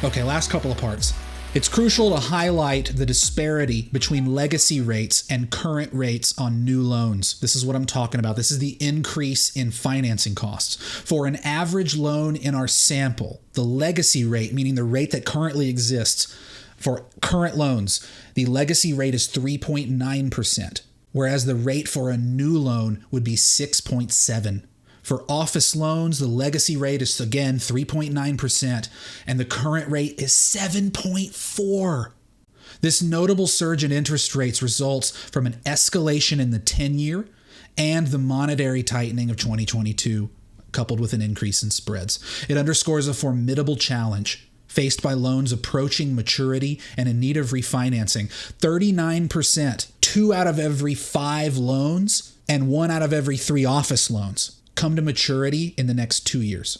Okay, last couple of parts. It's crucial to highlight the disparity between legacy rates and current rates on new loans. This is what I'm talking about. This is the increase in financing costs. For an average loan in our sample, the legacy rate, meaning the rate that currently exists for current loans, the legacy rate is 3.9%, whereas the rate for a new loan would be 6.7%. For office loans, the legacy rate is, again, 3.9%, and the current rate is 7.4%. This notable surge in interest rates results from an escalation in the 10-year and the monetary tightening of 2022, coupled with an increase in spreads. It underscores a formidable challenge faced by loans approaching maturity and in need of refinancing. 39%, 2 out of every 5 loans, and 1 out of every 3 office loans come to maturity in the next 2 years.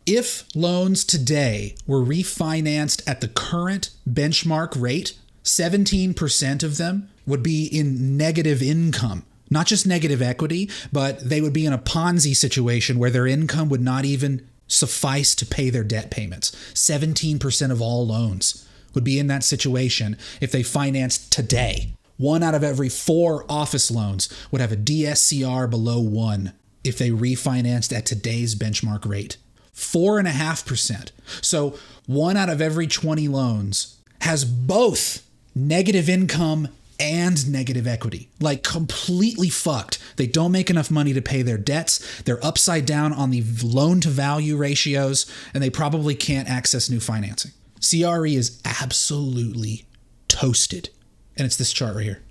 If loans today were refinanced at the current benchmark rate, 17% of them would be in negative income. Not just negative equity, but they would be in a Ponzi situation where their income would not even suffice to pay their debt payments. 17% of all loans would be in that situation if they financed today. 1 out of every 4 office loans would have a DSCR below 1 if they refinanced at today's benchmark rate. 4.5%. So 1 out of every 20 loans has both negative income and negative equity. Like, completely fucked. They don't make enough money to pay their debts. They're upside down on the loan to value ratios, and they probably can't access new financing. CRE is absolutely toasted. And it's this chart right here.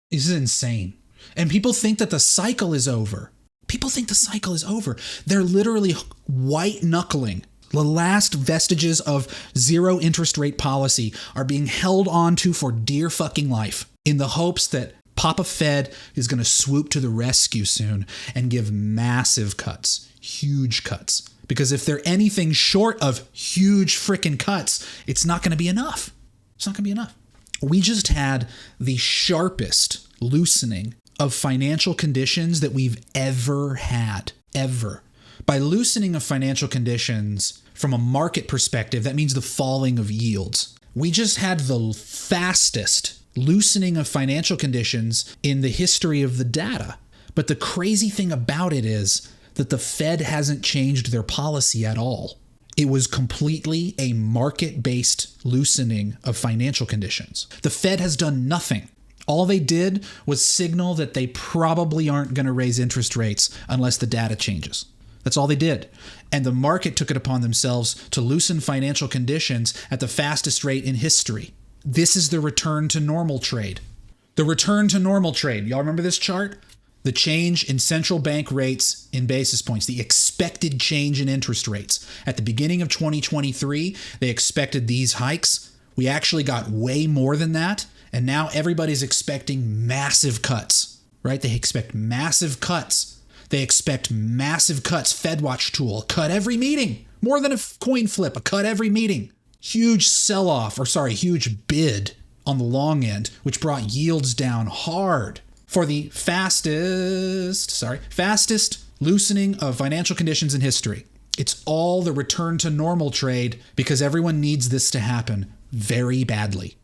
This is insane. And people think that the cycle is over. People think the cycle is over. They're literally white knuckling. The last vestiges of zero interest rate policy are being held on to for dear fucking life in the hopes that Papa Fed is going to swoop to the rescue soon and give massive cuts, huge cuts. Because if they're anything short of huge freaking cuts, it's not going to be enough. It's not going to be enough. We just had the sharpest loosening of financial conditions that we've ever had, ever. By loosening of financial conditions from a market perspective, that means the falling of yields. We just had the fastest loosening of financial conditions in the history of the data. But the crazy thing about it is that the Fed hasn't changed their policy at all. It was completely a market-based loosening of financial conditions. The Fed has done nothing. All they did was signal that they probably aren't going to raise interest rates unless the data changes. That's all they did. And the market took it upon themselves to loosen financial conditions at the fastest rate in history. This is the return to normal trade. The return to normal trade. Y'all remember this chart? The change in central bank rates in basis points, the expected change in interest rates. At the beginning of 2023, they expected these hikes. We actually got way more than that. And now everybody's expecting massive cuts, right? They expect massive cuts. They expect massive cuts. FedWatch tool, cut every meeting. More than a coin flip, a cut every meeting. Huge sell-off, huge bid on the long end, which brought yields down hard for the fastest loosening of financial conditions in history. It's all the return to normal trade because everyone needs this to happen very badly.